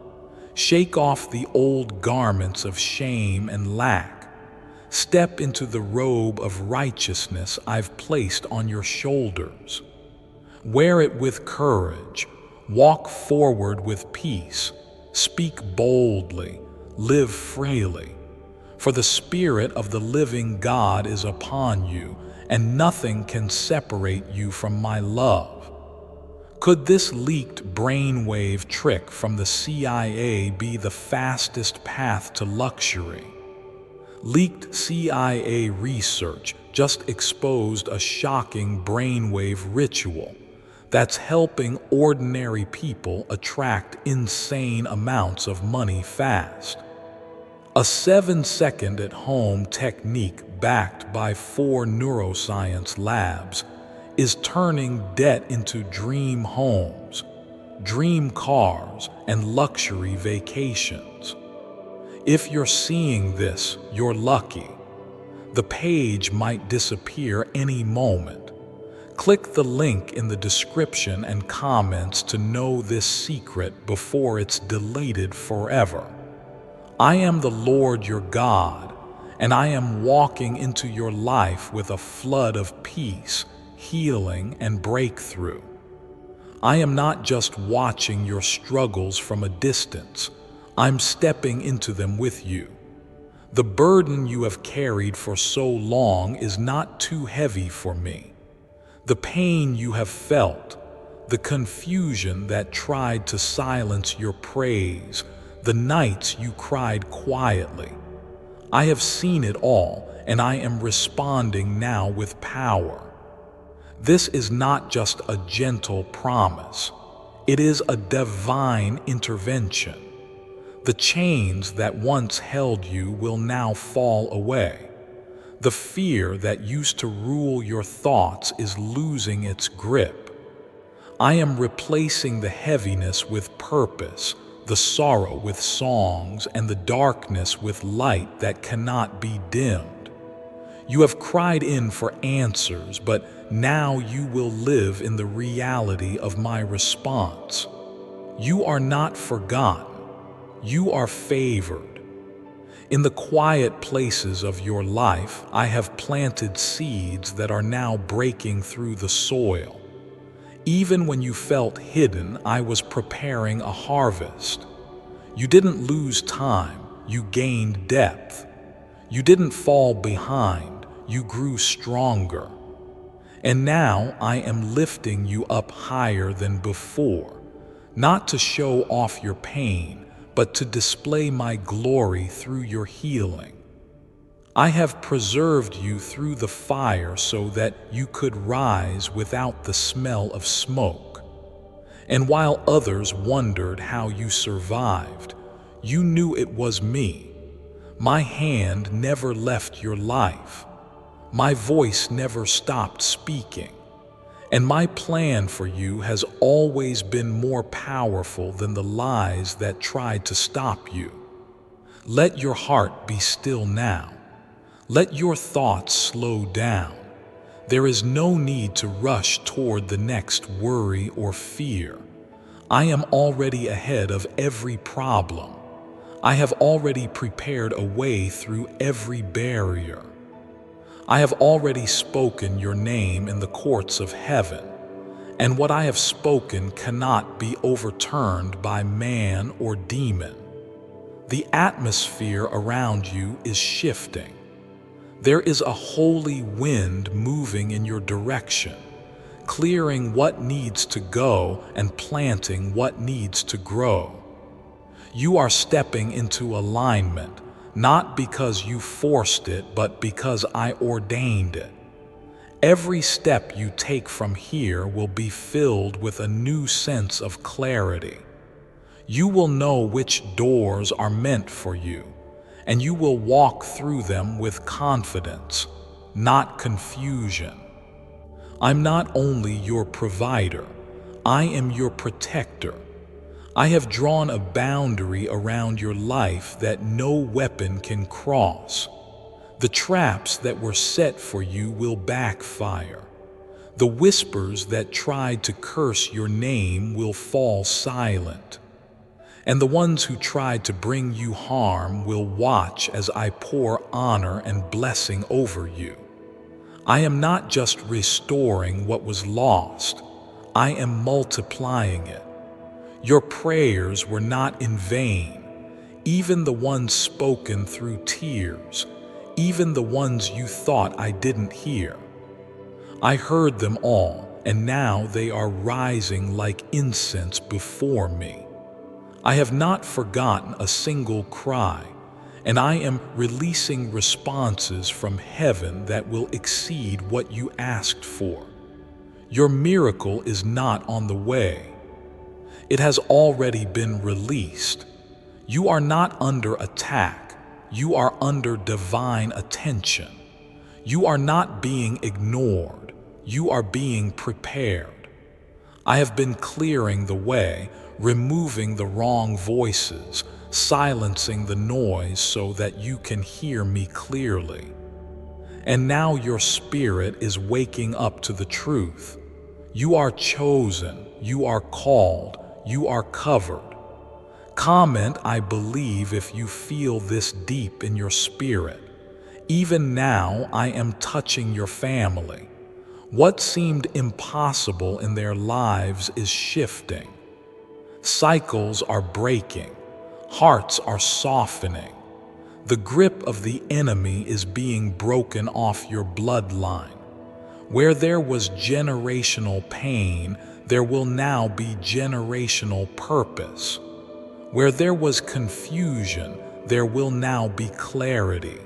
Shake off the old garments of shame and lack. Step into the robe of righteousness I've placed on your shoulders. Wear it with courage. Walk forward with peace. Speak boldly. Live freely. For the Spirit of the living God is upon you, and nothing can separate you from my love. Could this leaked brainwave trick from the CIA be the fastest path to luxury? Leaked CIA research just exposed a shocking brainwave ritual that's helping ordinary people attract insane amounts of money fast. A 7-second at-home technique backed by 4 neuroscience labs is turning debt into dream homes, dream cars, and luxury vacations. If you're seeing this, you're lucky. The page might disappear any moment. Click the link in the description and comments to know this secret before it's deleted forever. I am the Lord your God, and I am walking into your life with a flood of peace, healing, and breakthrough. I am not just watching your struggles from a distance. I'm stepping into them with you. The burden you have carried for so long is not too heavy for me. The pain you have felt, the confusion that tried to silence your praise, the nights you cried quietly. I have seen it all, and I am responding now with power. This is not just a gentle promise. It is a divine intervention. The chains that once held you will now fall away. The fear that used to rule your thoughts is losing its grip. I am replacing the heaviness with purpose, the sorrow with songs, and the darkness with light that cannot be dimmed. You have cried in for answers, but now you will live in the reality of my response. You are not forgotten. You are favored. In the quiet places of your life, I have planted seeds that are now breaking through the soil. Even when you felt hidden, I was preparing a harvest. You didn't lose time, you gained depth. You didn't fall behind, you grew stronger. And now I am lifting you up higher than before, not to show off your pain, but to display my glory through your healing. I have preserved you through the fire so that you could rise without the smell of smoke. And while others wondered how you survived, you knew it was me. My hand never left your life. My voice never stopped speaking. And my plan for you has always been more powerful than the lies that tried to stop you. Let your heart be still now. Let your thoughts slow down. There is no need to rush toward the next worry or fear. I am already ahead of every problem. I have already prepared a way through every barrier. I have already spoken your name in the courts of heaven, and what I have spoken cannot be overturned by man or demon. The atmosphere around you is shifting. There is a holy wind moving in your direction, clearing what needs to go and planting what needs to grow. You are stepping into alignment, not because you forced it, but because I ordained it. Every step you take from here will be filled with a new sense of clarity. You will know which doors are meant for you, and you will walk through them with confidence, not confusion. I'm not only your provider, I am your protector. I have drawn a boundary around your life that no weapon can cross. The traps that were set for you will backfire. The whispers that tried to curse your name will fall silent. And the ones who tried to bring you harm will watch as I pour honor and blessing over you. I am not just restoring what was lost, I am multiplying it. Your prayers were not in vain, even the ones spoken through tears, even the ones you thought I didn't hear. I heard them all, and now they are rising like incense before me. I have not forgotten a single cry, and I am releasing responses from heaven that will exceed what you asked for. Your miracle is not on the way. It has already been released. You are not under attack. You are under divine attention. You are not being ignored. You are being prepared. I have been clearing the way, removing the wrong voices, silencing the noise so that you can hear me clearly. And now your spirit is waking up to the truth. You are chosen. You are called. You are covered. Comment "I believe" if you feel this deep in your spirit. Even now, I am touching your family. What seemed impossible in their lives is shifting. Cycles are breaking. Hearts are softening. The grip of the enemy is being broken off your bloodline. Where there was generational pain, there will now be generational purpose. Where there was confusion, there will now be clarity.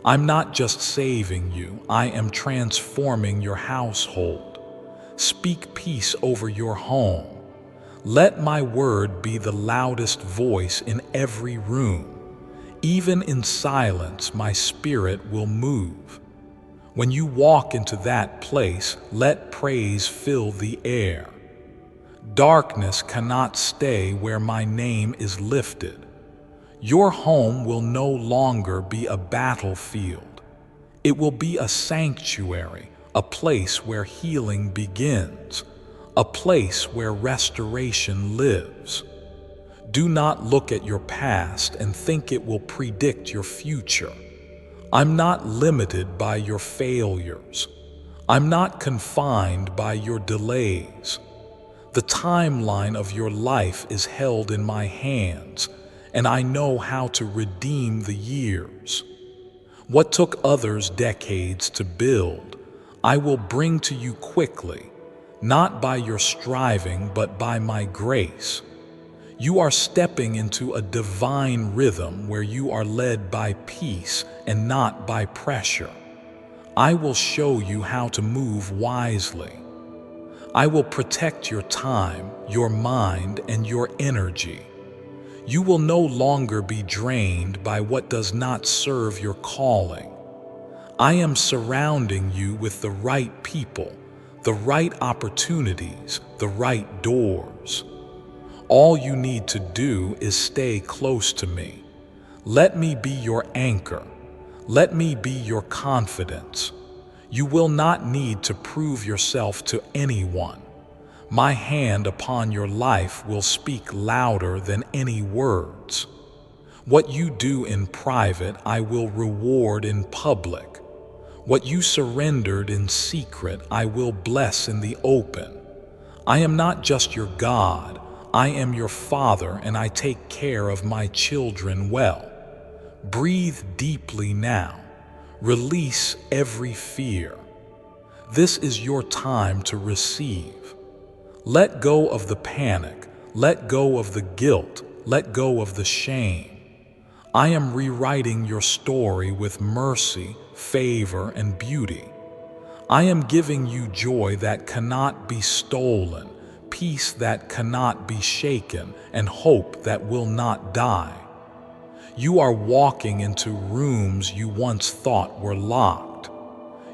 I'm not just saving you, I am transforming your household. Speak peace over your home. Let my word be the loudest voice in every room. Even in silence, my spirit will move. When you walk into that place, let praise fill the air. Darkness cannot stay where my name is lifted. Your home will no longer be a battlefield. It will be a sanctuary, a place where healing begins, a place where restoration lives. Do not look at your past and think it will predict your future. I'm not limited by your failures. I'm not confined by your delays. The timeline of your life is held in my hands, and I know how to redeem the years. What took others decades to build, I will bring to you quickly, not by your striving, but by my grace. You are stepping into a divine rhythm where you are led by peace and not by pressure. I will show you how to move wisely. I will protect your time, your mind, and your energy. You will no longer be drained by what does not serve your calling. I am surrounding you with the right people, the right opportunities, the right doors. All you need to do is stay close to me. Let me be your anchor. Let me be your confidence. You will not need to prove yourself to anyone. My hand upon your life will speak louder than any words. What you do in private, I will reward in public. What you surrendered in secret, I will bless in the open. I am not just your God. I am your Father, and I take care of my children well. Breathe deeply now. Release every fear. This is your time to receive. Let go of the panic. Let go of the guilt. Let go of the shame. I am rewriting your story with mercy, favor, and beauty. I am giving you joy that cannot be stolen, peace that cannot be shaken, and hope that will not die. You are walking into rooms you once thought were locked.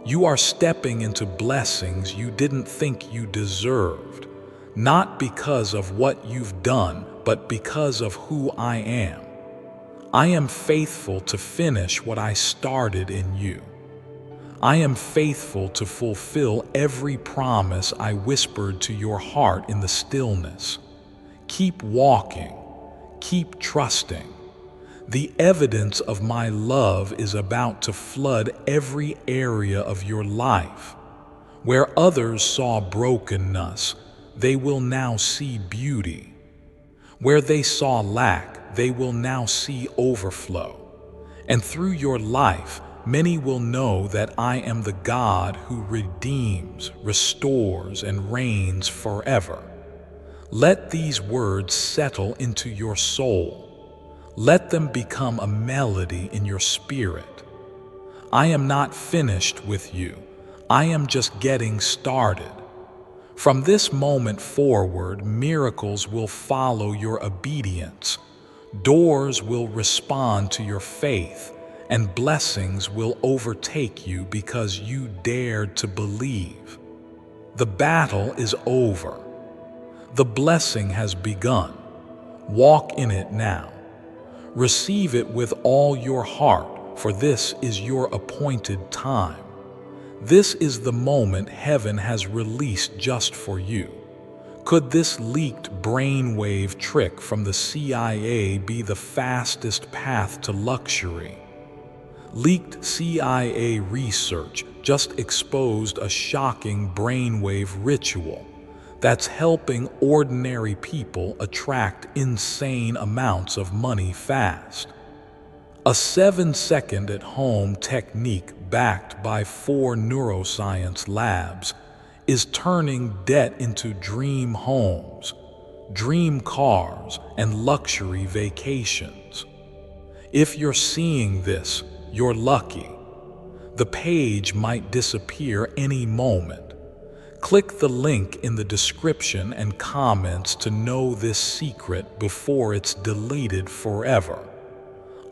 You are stepping into blessings you didn't think you deserved, not because of what you've done, but because of who I am. I am faithful to finish what I started in you. I am faithful to fulfill every promise I whispered to your heart in the stillness. Keep walking, keep trusting. The evidence of my love is about to flood every area of your life. Where others saw brokenness, they will now see beauty. Where they saw lack, they will now see overflow. And through your life, many will know that I am the God who redeems, restores, and reigns forever. Let these words settle into your soul. Let them become a melody in your spirit. I am not finished with you. I am just getting started. From this moment forward, miracles will follow your obedience. Doors will respond to your faith, and blessings will overtake you because you dared to believe. The battle is over. The blessing has begun. Walk in it now. Receive it with all your heart, for this is your appointed time. This is the moment heaven has released just for you. Could this leaked brainwave trick from the CIA be the fastest path to luxury? Leaked CIA research just exposed a shocking brainwave ritual that's helping ordinary people attract insane amounts of money fast. A 7-second at-home technique backed by 4 neuroscience labs is turning debt into dream homes, dream cars, and luxury vacations. If you're seeing this, you're lucky. The page might disappear any moment. Click the link in the description and comments to know this secret before it's deleted forever.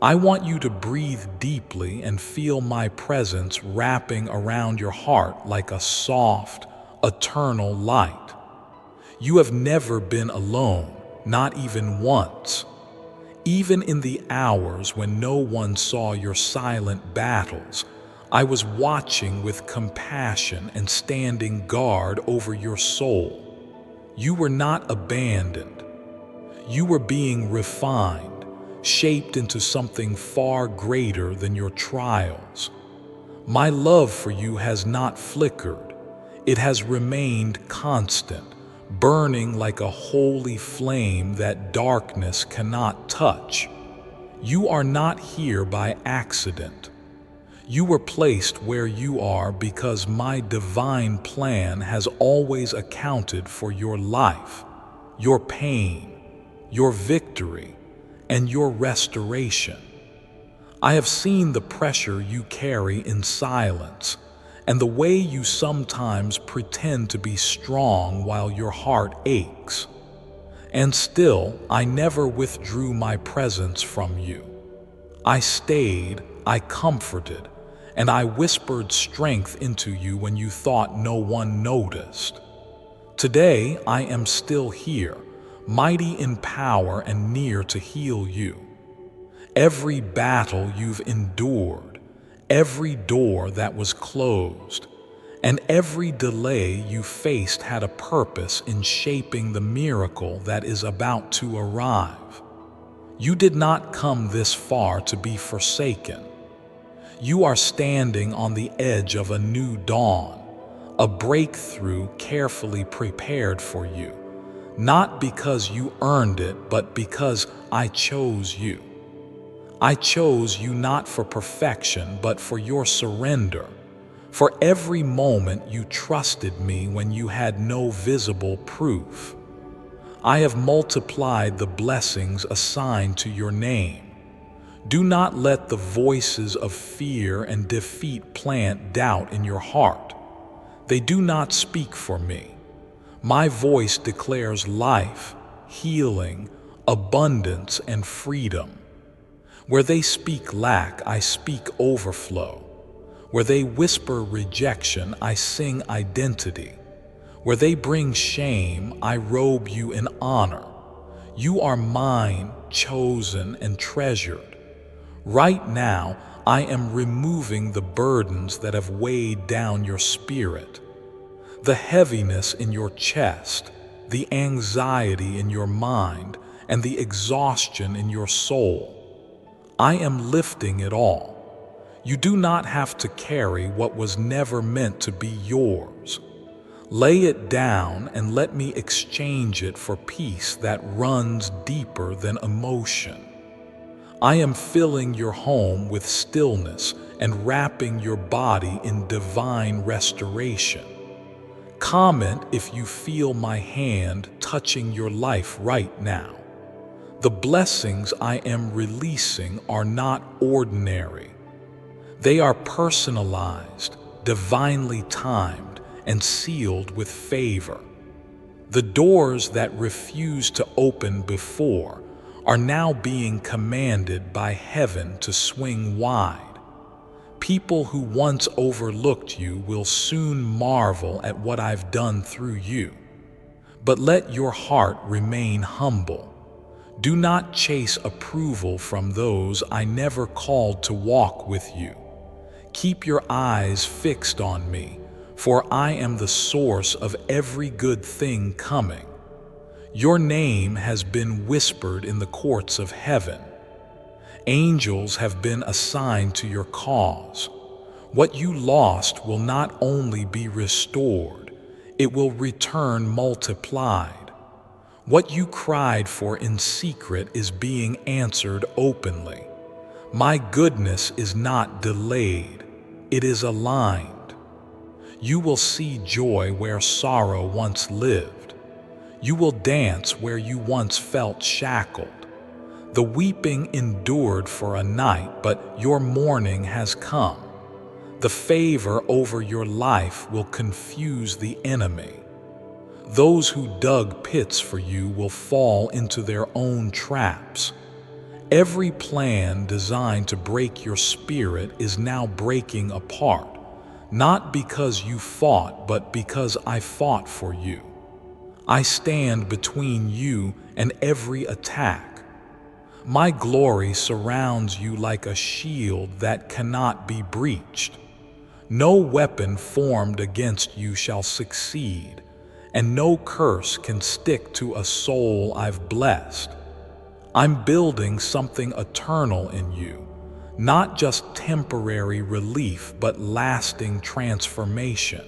I want you to breathe deeply and feel my presence wrapping around your heart like a soft, eternal light. You have never been alone, not even once. Even in the hours when no one saw your silent battles, I was watching with compassion and standing guard over your soul. You were not abandoned. You were being refined, shaped into something far greater than your trials. My love for you has not flickered. It has remained constant, burning like a holy flame that darkness cannot touch. You are not here by accident. You were placed where you are because my divine plan has always accounted for your life, your pain, your victory, and your restoration. I have seen the pressure you carry in silence, and the way you sometimes pretend to be strong while your heart aches. And still, I never withdrew my presence from you. I stayed, I comforted, and I whispered strength into you when you thought no one noticed. Today, I am still here, mighty in power and near to heal you. Every battle you've endured, every door that was closed, and every delay you faced had a purpose in shaping the miracle that is about to arrive. You did not come this far to be forsaken. You are standing on the edge of a new dawn, a breakthrough carefully prepared for you, not because you earned it, but because I chose you. I chose you not for perfection, but for your surrender, for every moment you trusted me when you had no visible proof. I have multiplied the blessings assigned to your name. Do not let the voices of fear and defeat plant doubt in your heart. They do not speak for me. My voice declares life, healing, abundance, and freedom. Where they speak lack, I speak overflow. Where they whisper rejection, I sing identity. Where they bring shame, I robe you in honor. You are mine, chosen and treasured. Right now, I am removing the burdens that have weighed down your spirit. The heaviness in your chest, the anxiety in your mind, and the exhaustion in your soul. I am lifting it all. You do not have to carry what was never meant to be yours. Lay it down and let me exchange it for peace that runs deeper than emotion. I am filling your home with stillness and wrapping your body in divine restoration. Comment if you feel my hand touching your life right now. The blessings I am releasing are not ordinary. They are personalized, divinely timed, and sealed with favor. The doors that refused to open before are now being commanded by heaven to swing wide. People who once overlooked you will soon marvel at what I've done through you. But let your heart remain humble. Do not chase approval from those I never called to walk with you. Keep your eyes fixed on me, for I am the source of every good thing coming. Your name has been whispered in the courts of heaven. Angels have been assigned to your cause. What you lost will not only be restored, it will return multiplied. What you cried for in secret is being answered openly. My goodness is not delayed, it is aligned. You will see joy where sorrow once lived. You will dance where you once felt shackled. The weeping endured for a night, but your morning has come. The favor over your life will confuse the enemy. Those who dug pits for you will fall into their own traps. Every plan designed to break your spirit is now breaking apart, not because you fought, but because I fought for you. I stand between you and every attack. My glory surrounds you like a shield that cannot be breached. No weapon formed against you shall succeed, and no curse can stick to a soul I've blessed. I'm building something eternal in you, not just temporary relief, but lasting transformation.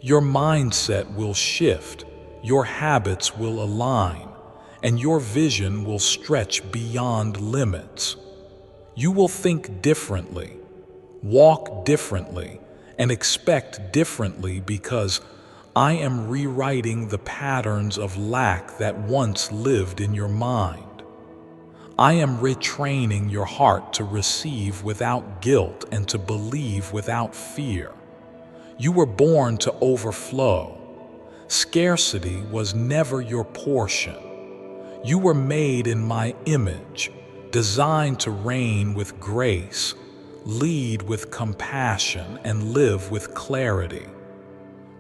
Your mindset will shift, your habits will align, and your vision will stretch beyond limits. You will think differently, walk differently, and expect differently because I am rewriting the patterns of lack that once lived in your mind. I am retraining your heart to receive without guilt and to believe without fear. You were born to overflow. Scarcity was never your portion. You were made in my image, designed to reign with grace, lead with compassion, and live with clarity.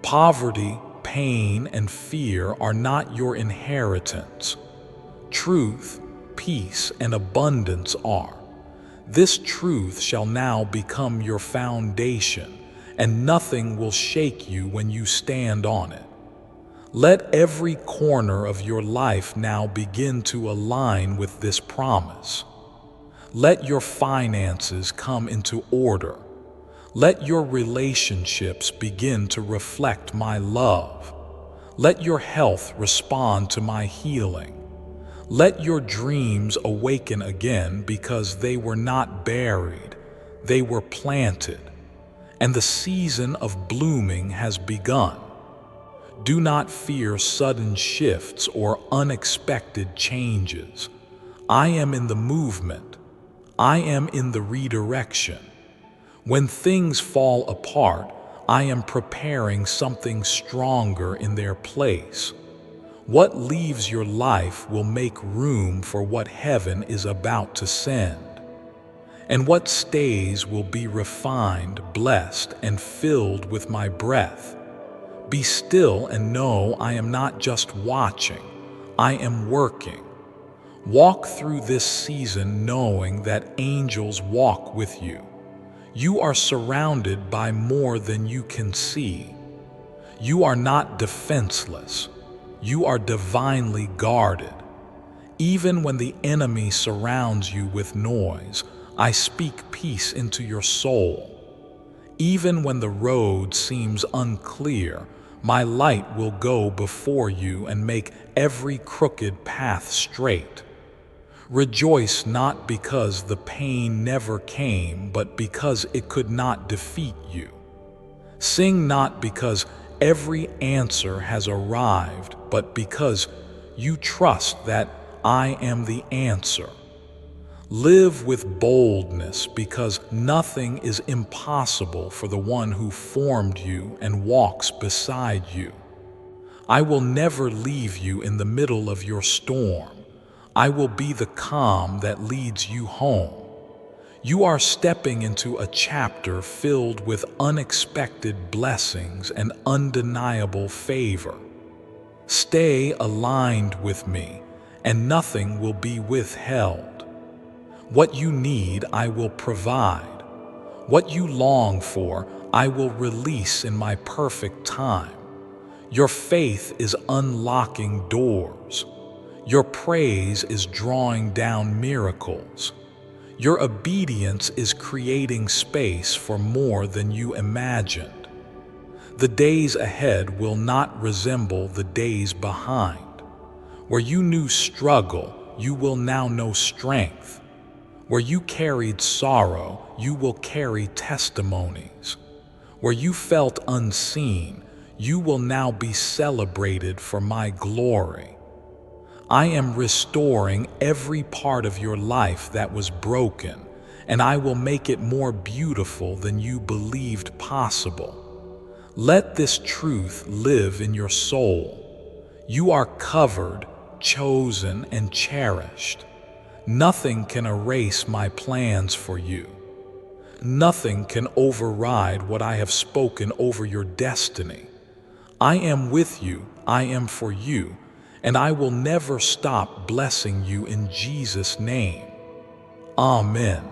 Poverty, pain, and fear are not your inheritance. Truth, peace, and abundance are. This truth shall now become your foundation, and nothing will shake you when you stand on it. Let every corner of your life now begin to align with this promise. Let your finances come into order. Let your relationships begin to reflect my love. Let your health respond to my healing. Let your dreams awaken again, because they were not buried, they were planted, and the season of blooming has begun. Do not fear sudden shifts or unexpected changes. I am in the movement. I am in the redirection. When things fall apart, I am preparing something stronger in their place. What leaves your life will make room for what heaven is about to send. And what stays will be refined, blessed, and filled with my breath. Be still and know I am not just watching, I am working. Walk through this season knowing that angels walk with you. You are surrounded by more than you can see. You are not defenseless. You are divinely guarded. Even when the enemy surrounds you with noise, I speak peace into your soul. Even when the road seems unclear, my light will go before you and make every crooked path straight. Rejoice not because the pain never came, but because it could not defeat you. Sing not because every answer has arrived, but because you trust that I am the answer. Live with boldness because nothing is impossible for the one who formed you and walks beside you. I will never leave you in the middle of your storm. I will be the calm that leads you home. You are stepping into a chapter filled with unexpected blessings and undeniable favor. Stay aligned with me, and nothing will be withheld. What you need, I will provide. What you long for, I will release in my perfect time. Your faith is unlocking doors. Your praise is drawing down miracles. Your obedience is creating space for more than you imagined. The days ahead will not resemble the days behind. Where you knew struggle, you will now know strength. Where you carried sorrow, you will carry testimonies. Where you felt unseen, you will now be celebrated for my glory. I am restoring every part of your life that was broken, and I will make it more beautiful than you believed possible. Let this truth live in your soul. You are covered, chosen, and cherished. Nothing can erase my plans for you. Nothing can override what I have spoken over your destiny. I am with you, I am for you, and I will never stop blessing you in Jesus' name. Amen.